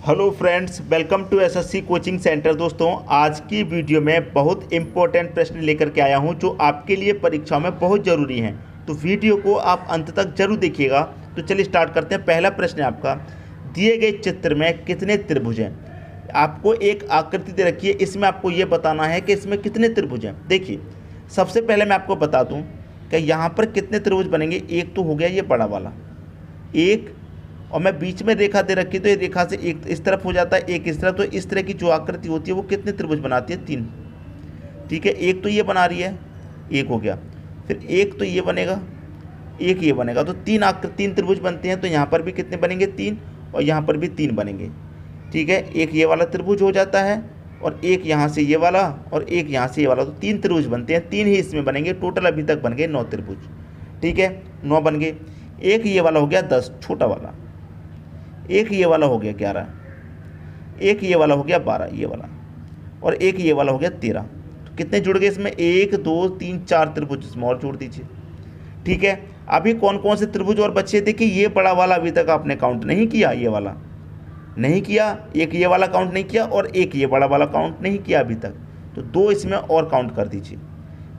Hello friends, welcome to SSC coaching centre. दोस्तों, आज की वीडियो में बहुत इंपॉर्टेंट प्रश्न लेकर के आया हूं जो आपके लिए परीक्षा में बहुत ज़रूरी हैं। तो वीडियो को आप अंत तक जरूर देखिएगा। तो चलिए स्टार्ट करते हैं। पहला प्रश्न है आपका, दिए गए चित्र में कितने त्रिभुज हैं। आपको एक आकृति दे रखी है, इसमें आपको ये बताना है कि इसमें कितने त्रिभुज हैं। देखिए, सबसे पहले मैं आपको बता दूँ कि यहाँ पर कितने त्रिभुज बनेंगे। एक तो हो गया ये बड़ा वाला एक, और मैं बीच में रेखा दे रखी तो ये रेखा से एक इस तरफ हो जाता है, एक इस तरफ। तो इस तरह की जो आकृति होती है वो कितने त्रिभुज बनाती है? 3। ठीक है, एक तो ये बना रही है, एक हो गया। फिर एक तो ये बनेगा, एक ये बनेगा। तो तीन त्रिभुज बनते हैं। तो यहाँ पर भी कितने बनेंगे? 3, और यहाँ पर भी 3 बनेंगे। ठीक है, एक ये वाला त्रिभुज हो जाता है, और एक यहाँ से ये वाला, और एक यहाँ से ये वाला। तो 3 त्रिभुज बनते हैं, 3 ही इसमें बनेंगे। टोटल अभी तक बन गए 9 त्रिभुज। ठीक है, 9 बन गए। एक ये वाला हो गया 10, छोटा वाला। एक ये वाला हो गया 11, एक ये वाला हो गया 12, ये वाला, और एक ये वाला हो गया 13। तो कितने जुड़ गए इसमें? 1 2 3 4 त्रिभुज इसमें और जोड़ दीजिए। ठीक है, अभी कौन कौन से त्रिभुज और बचे? देखिए, ये बड़ा वाला अभी तक आपने काउंट नहीं किया, ये वाला नहीं किया, एक ये वाला काउंट नहीं किया, और एक ये बड़ा वाला काउंट नहीं किया अभी तक। तो 2 इसमें और काउंट कर दीजिए।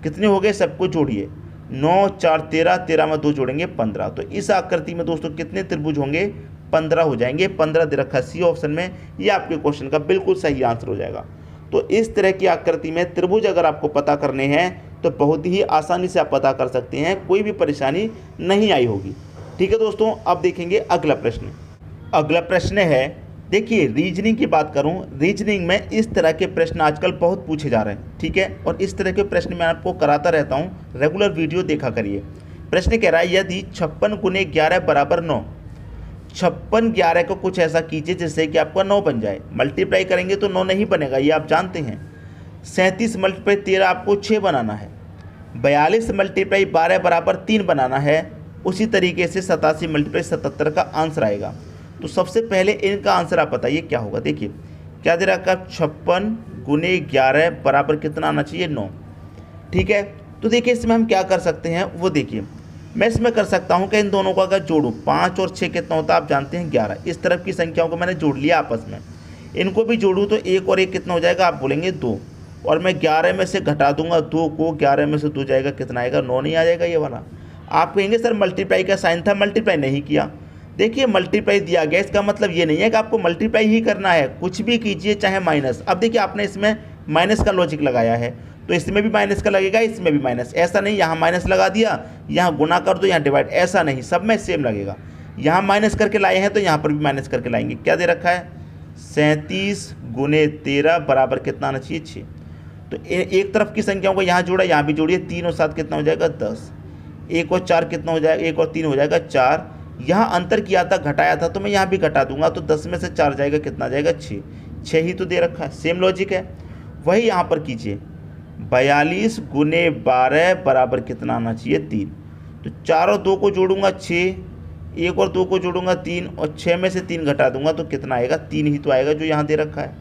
कितने हो गए? सबको जोड़िए। 9 4 13, 13 में 2 जोड़ेंगे 15। तो इस आकृति में दोस्तों कितने त्रिभुज होंगे? 15 हो जाएंगे। 15 दे रखा है सी ऑप्शन में। ये आपके क्वेश्चन का बिल्कुल सही आंसर हो जाएगा। तो इस तरह की आकृति में त्रिभुज अगर आपको पता करने हैं तो बहुत ही आसानी से आप पता कर सकते हैं, कोई भी परेशानी नहीं आई होगी। ठीक है दोस्तों, अब देखेंगे अगला प्रश्न। अगला प्रश्न है, देखिए रीजनिंग की बात करूं, रीजनिंग में इस तरह के प्रश्न आजकल बहुत पूछे जा रहे हैं। ठीक है, और इस तरह के प्रश्न मैं आपको कराता रहता हूं, रेगुलर वीडियो देखा करिए। प्रश्न कह रहा है, यदि 56 गुने 11 बराबर 9, 56 11 को कुछ ऐसा कीजिए जिससे कि आपका 9 बन जाए। मल्टीप्लाई करेंगे तो 9 नहीं बनेगा, ये आप जानते हैं। 37 मल्टीप्लाई 13 आपको 6 बनाना है। 42 मल्टीप्लाई 12 बराबर 3 बनाना है। उसी तरीके से 87 मल्टीप्लाई 77 का आंसर आएगा। तो सबसे पहले इनका आंसर आप बताइए क्या होगा। देखिए क्या दे रखा है, 56 गुने 11 बराबर कितना आना चाहिए? 9। ठीक है, तो देखिए इसमें हम क्या कर सकते हैं वो देखिए। मैं इसमें कर सकता हूं कि इन दोनों को अगर जोड़ूं, 5 और 6 कितना होता है आप जानते हैं? 11। इस तरफ की संख्याओं को मैंने जोड़ लिया आपस में। इनको भी जोड़ूं तो 1 और 1 कितना हो जाएगा? आप बोलेंगे 2। और मैं 11 में से घटा दूंगा 2 को, 11 में से 2 जाएगा, कितना आएगा? 9 नहीं आ जाएगा ये वाला। आप कहेंगे सर मल्टीप्लाई का साइन था, मल्टीप्लाई नहीं किया। देखिए मल्टीप्लाई दिया गया, इसका मतलब ये नहीं है कि आपको मल्टीप्लाई ही करना है, कुछ भी कीजिए चाहे माइनस। अब देखिए आपने इसमें माइनस का लॉजिक लगाया है, तो इसमें भी माइनस का लगेगा, इसमें भी माइनस। ऐसा नहीं यहाँ माइनस लगा दिया, यहाँ गुना कर दो, यहाँ डिवाइड, ऐसा नहीं, सब में सेम लगेगा। यहाँ माइनस करके लाए हैं तो यहाँ पर भी माइनस करके लाएंगे। क्या दे रखा है? 37 गुने 13 बराबर कितना आना चाहिए? 6। तो एक तरफ की संख्याओं को यहाँ जोड़ा, यहाँ भी जोड़िए। 3 और 7 कितना हो जाएगा? 10। 1 और 4 कितना हो जाएगा? 1 और 3 हो जाएगा 4। यहाँ अंतर किया था, घटाया था, तो मैं यहाँ भी घटा दूंगा। तो 10 में से 4 जाएगा, कितना आ जाएगा? 6। 6 ही तो दे रखा है, सेम लॉजिक है। वही यहाँ पर कीजिए, 42 गुने 12 बराबर कितना आना चाहिए? 3। तो 4 और 2 को जोड़ूंगा 6, 1 और 2 को जोड़ूंगा 3, और 6 में से 3 घटा दूंगा तो कितना आएगा? 3 ही तो आएगा जो यहाँ दे रखा है।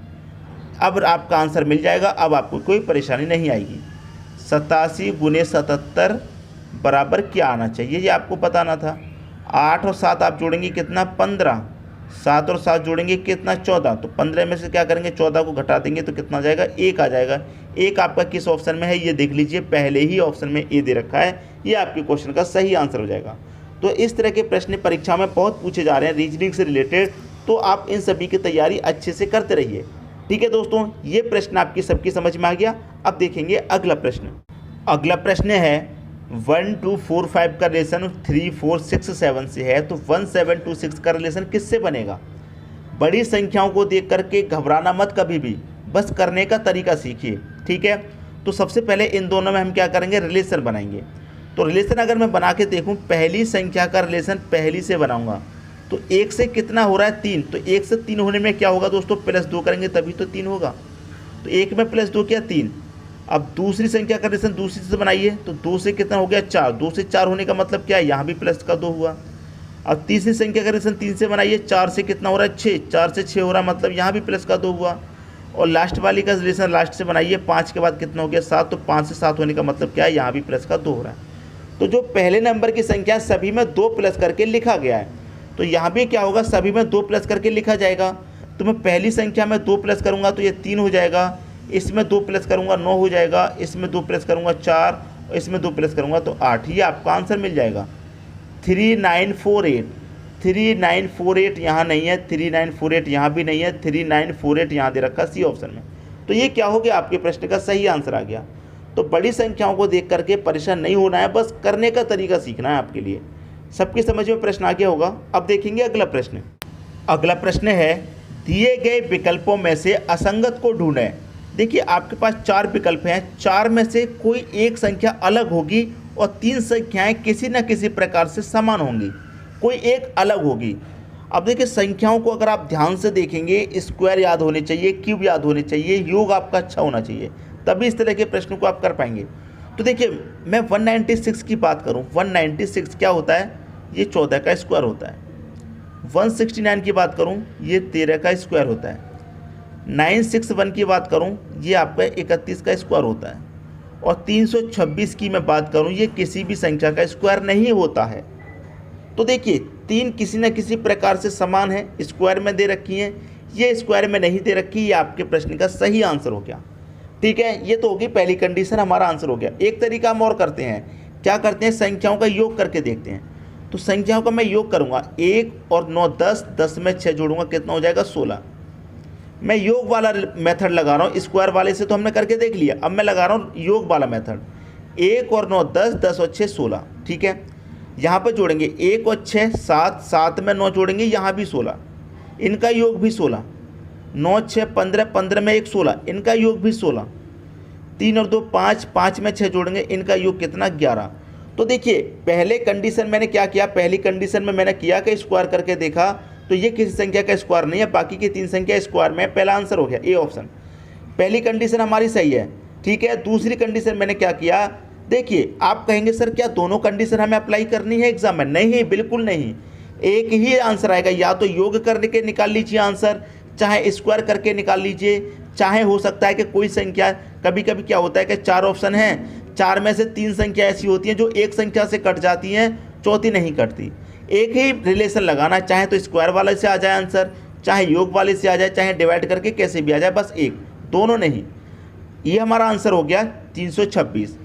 अब आपका आंसर मिल जाएगा, अब आपको कोई परेशानी नहीं आएगी। 87 गुने 77 बराबर क्या आना चाहिए, ये आपको बताना था। 8 और 7 आप जोड़ेंगे कितना? 15। 7 और 7 जोड़ेंगे कितना? 14। तो 15 में से क्या करेंगे? 14 को घटा देंगे तो कितना आ जाएगा? 1 आ जाएगा। 1 आपका किस ऑप्शन में है ये देख लीजिए, पहले ही ऑप्शन में ए दे रखा है। ये आपके क्वेश्चन का सही आंसर हो जाएगा। तो इस तरह के प्रश्न परीक्षा में बहुत पूछे जा रहे हैं रीजनिंग से रिलेटेड, तो आप इन सभी की तैयारी अच्छे से करते रहिए। ठीक है दोस्तों, ये प्रश्न आपकी सबकी समझ में आ गया। अब देखेंगे अगला प्रश्न। अगला प्रश्न है, 1 2 4 5 का रिलेशन 3 4 6 7 से है, तो 1 7 2 6 का रिलेशन किससे बनेगा? बड़ी संख्याओं को देख करके घबराना मत कभी भी, बस करने का तरीका सीखिए। ठीक है, तो सबसे पहले इन दोनों में हम क्या करेंगे? रिलेशन बनाएंगे। तो रिलेशन अगर मैं बना के देखूँ, पहली संख्या का रिलेशन पहली से बनाऊंगा तो 1 से कितना हो रहा है? 3। तो 1 से 3 होने में क्या होगा दोस्तों? +2 करेंगे तभी तो 3 होगा। तो 1 में +2 क्या? 3। अब दूसरी संख्या का रिलेशन दूसरी से बनाइए, तो 2 से कितना हो गया? 4। 2 से 4 होने का मतलब क्या है? यहाँ भी प्लस का 2 हुआ। अब तीसरी संख्या का रिलेशन 3 से बनाइए, 4 से कितना हो रहा है? 6। 4 से 6 हो रहा है, मतलब यहाँ भी प्लस का 2 हुआ। और लास्ट वाली का रिलेशन लास्ट से बनाइए, 5 के बाद कितना हो गया? 7। तो 5 से 7 होने का मतलब क्या है? यहाँ भी प्लस का 2 हो रहा है। तो जो पहले नंबर की संख्या सभी में 2 प्लस करके लिखा गया है, तो यहाँ भी क्या होगा? सभी में 2 प्लस करके लिखा जाएगा। तो मैं पहली संख्या में 2 प्लस करूँगा तो ये 3 हो जाएगा, इसमें 2 प्लस करूँगा 9 हो जाएगा, इसमें 2 प्लस करूँगा 4, इसमें 2 प्लस करूँगा तो 8। ये आपका आंसर मिल जाएगा 3948। 3948 यहाँ नहीं है, 3948 यहाँ भी नहीं है, 3948 यहाँ दे रखा सी ऑप्शन में। तो ये क्या हो गया, आपके प्रश्न का सही आंसर आ गया। तो बड़ी संख्याओं को देख करके परेशान नहीं होना है, बस करने का तरीका सीखना है आपके लिए। सबकी समझ में प्रश्न आ गया होगा। अब देखेंगे अगला प्रश्न। अगला प्रश्न है, दिए गए विकल्पों में से असंगत को ढूंढें। देखिए आपके पास 4 विकल्प हैं, 4 में से कोई एक संख्या अलग होगी और 3 संख्याएं किसी न किसी प्रकार से समान होंगी, कोई एक अलग होगी। अब देखिए संख्याओं को अगर आप ध्यान से देखेंगे, स्क्वायर याद होने चाहिए, क्यूब याद होने चाहिए, योग आपका अच्छा होना चाहिए, तभी इस तरह के प्रश्न को आप कर पाएंगे। तो देखिए मैं 196 की बात करूं, 196 क्या होता है, ये 14 का स्क्वायर होता है। 169 की बात करूं, ये 13 का स्क्वायर होता है। 961 की बात करूं, ये आपका 31 का स्क्वायर होता है। और 326 की मैं बात करूं, ये किसी भी संख्या का स्क्वायर नहीं होता है। तो देखिए 3 किसी न किसी प्रकार से समान है, स्क्वायर में दे रखी हैं, ये स्क्वायर में नहीं दे रखी, ये आपके प्रश्न का सही आंसर हो गया। ठीक है, ये तो होगी पहली कंडीशन, हमारा आंसर हो गया। एक तरीका हम और करते हैं, क्या करते हैं, संख्याओं का योग करके देखते हैं। तो संख्याओं का मैं योग करूँगा, 1 और 9 10, 10 में 6 जोड़ूंगा, कितना हो जाएगा 16। मैं योग वाला मेथड लगा रहा हूँ, स्क्वायर वाले से तो हमने करके देख लिया, अब मैं लगा रहा हूँ योग वाला मेथड। 1 और 9 10, 10 और 6 16। ठीक है, यहाँ पर जोड़ेंगे 1 और 6 7, 7 में 9 जोड़ेंगे, यहाँ भी 16, इनका योग भी 16। 9 6 15, 15 में 1 16, इनका योग भी 16। 3 और 2 5, 5 में 6 जोड़ेंगे, इनका योग कितना 11। तो देखिए पहले कंडीशन मैंने क्या किया, पहली कंडीशन में मैंने किया कि स्क्वायर करके देखा तो ये किसी संख्या का स्क्वायर नहीं है, बाकी की 3 संख्या स्क्वायर में, पहला आंसर हो गया ए ऑप्शन। पहली कंडीशन हमारी सही है। ठीक है, दूसरी कंडीशन मैंने क्या किया, देखिए आप कहेंगे सर क्या दोनों कंडीशन हमें अप्लाई करनी है एग्जाम में? नहीं, बिल्कुल नहीं, एक ही आंसर आएगा। या तो योग करके निकाल लीजिए आंसर, चाहे स्क्वायर करके निकाल लीजिए, चाहे हो सकता है कि कोई संख्या, कभी कभी क्या होता है कि 4 ऑप्शन हैं, 4 में से 3 संख्या ऐसी होती हैं जो एक संख्या से कट जाती हैं, चौथी नहीं कटती। एक ही रिलेशन लगाना, चाहे तो स्क्वायर वाले से आ जाए आंसर, चाहे योग वाले से आ जाए, चाहे डिवाइड करके कैसे भी आ जाए, बस एक, दोनों नहीं। ये हमारा आंसर हो गया 326।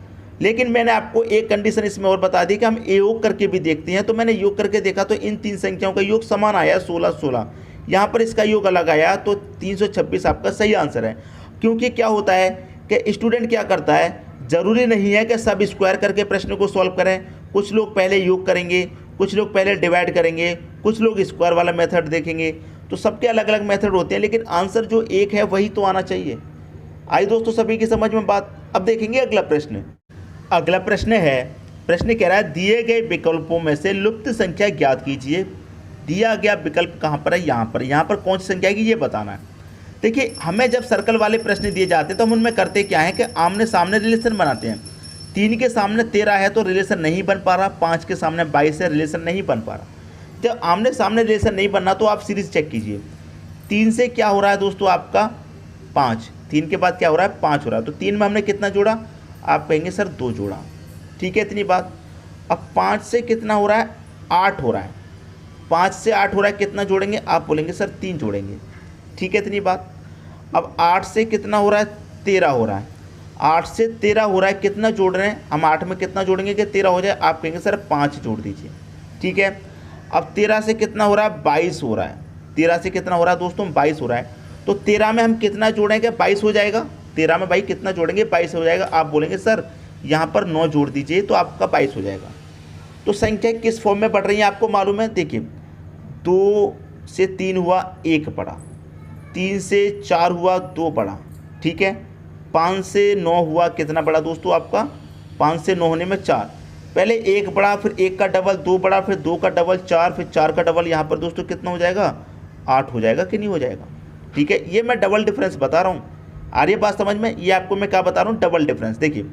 लेकिन मैंने आपको एक कंडीशन इसमें और बता दी कि हम योग करके भी देखते हैं। तो मैंने योग करके देखा तो इन 3 संख्याओं का योग समान आया 16 16, यहाँ पर इसका योग अलग आया, तो 326 आपका सही आंसर है। क्योंकि क्या होता है कि स्टूडेंट क्या करता है, ज़रूरी नहीं है कि सब स्क्वायर करके प्रश्न को सॉल्व करें, कुछ लोग पहले योग करेंगे, कुछ लोग पहले डिवाइड करेंगे, कुछ लोग स्क्वायर वाला मेथड देखेंगे। तो सबके अलग अलग मेथड होते हैं, लेकिन आंसर जो एक है वही तो आना चाहिए। आई दोस्तों सभी की समझ में बात। अब देखेंगे अगला प्रश्न। अगला प्रश्न है, प्रश्न कह रहा है दिए गए विकल्पों में से लुप्त संख्या ज्ञात कीजिए। दिया गया विकल्प कहाँ पर है, यहाँ पर कौन सी संख्या है ये बताना है। देखिए हमें जब सर्कल वाले प्रश्न दिए जाते हैं तो हम उनमें करते क्या है कि आमने सामने रिलेशन बनाते हैं। 3 के सामने 13 है तो रिलेशन नहीं बन पा रहा, 5 के सामने 22 है, रिलेशन नहीं बन पा रहा। जब आमने सामने रिलेशन नहीं बनना तो आप सीरीज चेक कीजिए। 3 से क्या हो रहा है दोस्तों आपका 5, 3 के बाद क्या हो रहा है 5 हो रहा है, तो 3 में हमने कितना जोड़ा, आप कहेंगे सर 2 जोड़ा। ठीक है, इतनी बात। अब 5 से कितना हो रहा है 8 हो रहा है, 5 से 8 हो रहा है, कितना जोड़ेंगे, आप बोलेंगे सर 3 जोड़ेंगे। ठीक है, इतनी बात। अब 8 से कितना हो रहा है 13 हो रहा है, 8 से 13 हो रहा है, कितना जोड़ रहे हैं हम, 8 में कितना जोड़ेंगे कि 13 हो जाए, आप कहेंगे सर 5 जोड़ दीजिए। ठीक है, अब 13 से कितना हो रहा है 22 हो रहा है, 13 से कितना हो रहा है दोस्तों 22 हो रहा है, तो 13 में हम कितना जोड़ेंगे 22 हो जाएगा। 13 में भाई कितना जोड़ेंगे 22 हो जाएगा, आप बोलेंगे सर यहाँ पर 9 जोड़ दीजिए तो आपका 22 हो जाएगा। तो संख्या किस फॉर्म में बढ़ रही है आपको मालूम है, देखिए 2 से 3 हुआ 1 बढ़ा, 3 से 4 हुआ 2 बढ़ा। ठीक है, 5 से 9 हुआ कितना बड़ा दोस्तों आपका, 5 से 9 होने में 4, पहले 1 बढ़ा, फिर 1 का डबल 2 बढ़ा, फिर 2 का डबल 4, फिर 4 का डबल यहाँ पर दोस्तों कितना हो जाएगा 8 हो जाएगा कि नहीं हो जाएगा। ठीक है, ये मैं डबल डिफरेंस बता रहा हूँ, आ रही है बात समझ में। ये आपको मैं क्या बता रहा हूँ डबल डिफरेंस। देखिए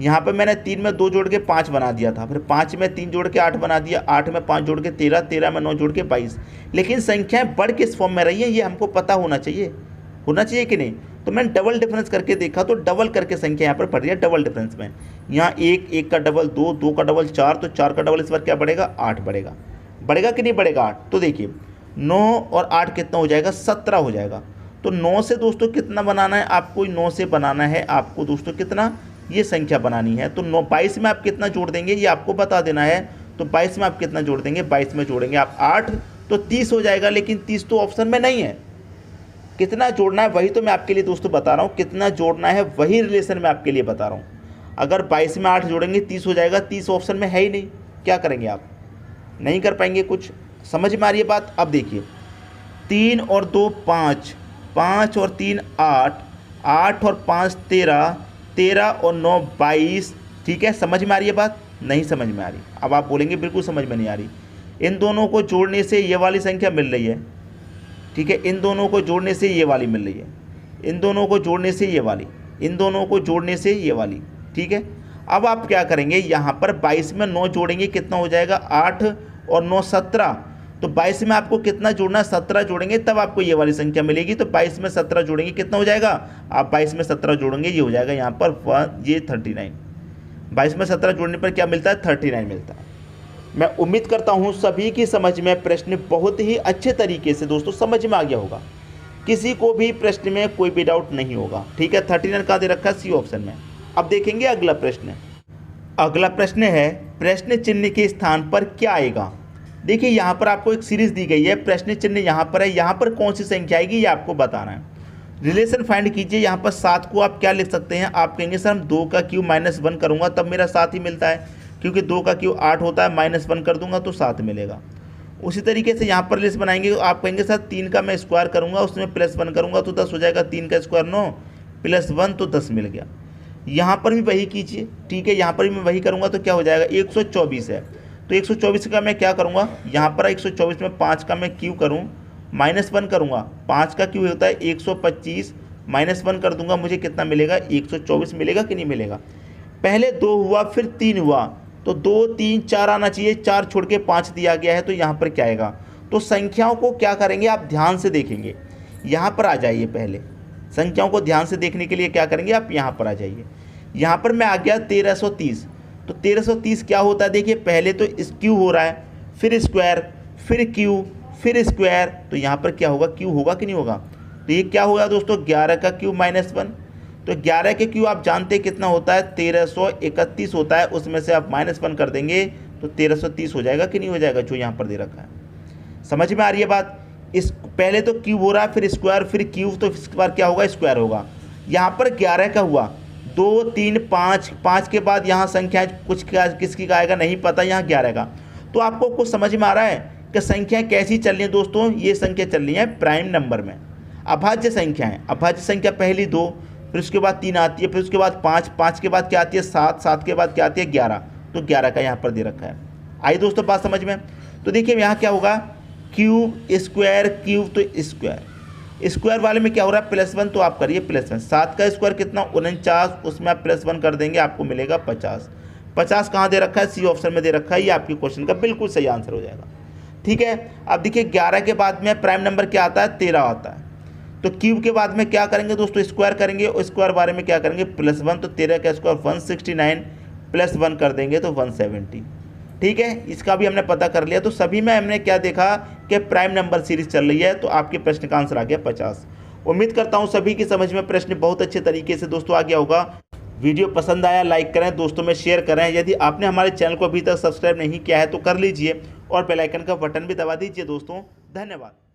यहाँ पे मैंने 3 में 2 जोड़ के 5 बना दिया था, फिर 5 में 3 जोड़ के 8 बना दिया, 8 में 5 जोड़ के 13, 13 में 9 जोड़ के 22। लेकिन संख्याएं बढ़ किस फॉर्म में रही हैं ये हमको पता होना चाहिए कि नहीं। तो मैंने डबल डिफरेंस करके देखा तो डबल करके संख्या यहाँ पर बढ़ रही है डबल डिफरेंस में। यहाँ 1, 1 का डबल 2, 2 का डबल 4, तो 4 का डबल इस बार क्या बढ़ेगा 8 बढ़ेगा। बढ़ेगा कि नहीं बढ़ेगा 8। तो देखिए 9 और 8 कितना हो जाएगा, 17 हो जाएगा। तो 9 से दोस्तों कितना बनाना है आपको, 9 से बनाना है आपको दोस्तों कितना, ये संख्या बनानी है। तो 9 22 में आप कितना जोड़ देंगे ये आपको बता देना है। तो 22 में आप कितना जोड़ देंगे, 22 में जोड़ेंगे आप 8 तो 30 हो जाएगा। लेकिन 30 तो ऑप्शन में नहीं है, कितना जोड़ना है वही तो मैं आपके लिए दोस्तों बता रहा हूँ, कितना जोड़ना है वही रिलेशन मैं आपके लिए बता रहा हूँ। अगर 22 में 8 जोड़ेंगे 30 हो जाएगा, 30 ऑप्शन में है ही नहीं, क्या करेंगे आप, नहीं कर पाएंगे कुछ। समझ में आ रही है बात। अब देखिए 3 और 2 5, 5 और 3 8, 8 और 5 13, 13 और 9 22। ठीक है, समझ में आ रही है बात, नहीं समझ में आ रही। अब आप बोलेंगे बिल्कुल समझ में नहीं आ रही। इन दोनों को जोड़ने से ये वाली संख्या मिल रही है, ठीक है, इन दोनों को जोड़ने से ये वाली मिल रही है, इन दोनों को जोड़ने से ये वाली, इन दोनों को जोड़ने से ये वाली। ठीक है, अब आप क्या करेंगे, यहाँ पर 22 में 9 जोड़ेंगे कितना हो जाएगा, 8 और 9 17। तो 22 में आपको कितना जोड़ना है, 17 जोड़ेंगे तब आपको ये वाली संख्या मिलेगी। तो 22 में 17 जोड़ेंगे कितना हो जाएगा, आप 22 में 17 जोड़ेंगे ये हो जाएगा यहाँ पर ये 39। 22 में 17 जोड़ने पर क्या मिलता है, 39 मिलता है। मैं उम्मीद करता हूँ सभी की समझ में प्रश्न बहुत ही अच्छे तरीके से दोस्तों समझ में आ गया होगा, किसी को भी प्रश्न में कोई भी डाउट नहीं होगा। ठीक है, 39 कहाँ दे रखा है, सी ऑप्शन में। अब देखेंगे अगला प्रश्न। अगला प्रश्न है प्रश्न चिन्ह के स्थान पर क्या आएगा। देखिए यहाँ पर आपको एक सीरीज दी गई है, प्रश्न चिन्ह यहाँ पर है, यहाँ पर कौन सी संख्या आएगी ये आपको बताना है। रिलेशन फाइंड कीजिए। यहाँ पर 7 को आप क्या लिख सकते हैं, आप कहेंगे सर हम 2 का क्यूब -1 करूँगा तब मेरा 7 ही मिलता है, क्योंकि 2 का क्यूब 8 होता है, -1 कर दूंगा तो 7 मिलेगा। उसी तरीके से यहाँ पर लिस्ट बनाएंगे, आप कहेंगे सर 3 का मैं स्क्वायर करूँगा उसमें +1 करूँगा तो 10 हो जाएगा, 3 का स्क्वायर 9 +1 तो 10 मिल गया। यहाँ पर भी वही कीजिए। ठीक है, यहाँ पर भी मैं वही करूँगा तो क्या हो जाएगा, 124 है तो 124 का मैं क्या करूँगा, यहाँ पर 124 में 5 का मैं क्यू करूँ -1 करूँगा, 5 का क्यू होता है 125, -1 कर दूंगा मुझे कितना मिलेगा, 124 मिलेगा कि नहीं मिलेगा। पहले 2 हुआ फिर 3 हुआ तो 2 3 4 आना चाहिए, 4 छोड़ के 5 दिया गया है तो यहाँ पर क्या आएगा। तो संख्याओं को क्या करेंगे आप ध्यान से देखेंगे, यहाँ पर आ जाइए। पहले संख्याओं को ध्यान से देखने के लिए क्या करेंगे आप यहाँ पर आ जाइए। यहाँ पर मैं आ गया 1330, तो 1330 क्या होता है, देखिए पहले तो इस क्यू हो रहा है फिर स्क्वायर फिर क्यू फिर स्क्वायर, तो यहाँ पर क्या होगा, क्यू होगा कि नहीं होगा। तो ये क्या होगा दोस्तों, 11 का क्यू -1, तो 11 के क्यू आप जानते हैं कितना होता है, 1331 होता है, उसमें से आप -1 कर देंगे तो 1330 हो जाएगा कि नहीं हो जाएगा, जो यहाँ पर दे रखा है। समझ में आ रही है बात। इस पहले तो क्यूब हो रहा है फिर स्क्वायर फिर क्यूब, तो इसके बाद क्या होगा, स्क्वायर होगा। यहाँ पर 11 का हुआ 2 3 5, 5 के बाद यहाँ संख्या कुछ किसकी का आएगा नहीं पता, यहाँ 11 का। तो आपको कुछ समझ में आ रहा है कि संख्याएँ कैसी चल रही हैं दोस्तों, ये संख्या चल रही है प्राइम नंबर में, अभाज्य संख्या है। अभाज्य संख्या पहली 2, फिर उसके बाद 3 आती है, फिर उसके बाद 5, 5 के बाद क्या आती है 7, 7 के बाद क्या आती है 11, तो 11 का यहाँ पर दे रखा है। आई दोस्तों बात समझ में। तो देखिए यहाँ क्या होगा, क्यूब स्क्वायर क्यूब, तो स्क्वायर स्क्वायर वाले में क्या हो रहा है +1, तो आप करिए +1। 7 का स्क्वायर कितना 49, उसमें आप +1 कर देंगे आपको मिलेगा 50। 50 कहाँ दे रखा है, सी ऑप्शन में दे रखा है, ये आपके क्वेश्चन का बिल्कुल सही आंसर हो जाएगा। ठीक है, अब देखिए 11 के बाद में प्राइम नंबर क्या आता है, 13 आता है। तो क्यूब के बाद में क्या करेंगे दोस्तों, स्क्वायर करेंगे, और स्क्वायर बारे में क्या करेंगे +1, तो 13 का स्क्वायर 169 +1 कर देंगे तो 170। ठीक है, इसका भी हमने पता कर लिया। तो सभी में हमने क्या देखा कि प्राइम नंबर सीरीज चल रही है, तो आपके प्रश्न का आंसर आ गया 50। उम्मीद करता हूँ सभी की समझ में प्रश्न बहुत अच्छे तरीके से दोस्तों आ गया होगा। वीडियो पसंद आया लाइक करें, दोस्तों में शेयर करें। यदि आपने हमारे चैनल को अभी तक सब्सक्राइब नहीं किया है तो कर लीजिए और बेल आइकन का बटन भी दबा दीजिए दोस्तों। धन्यवाद।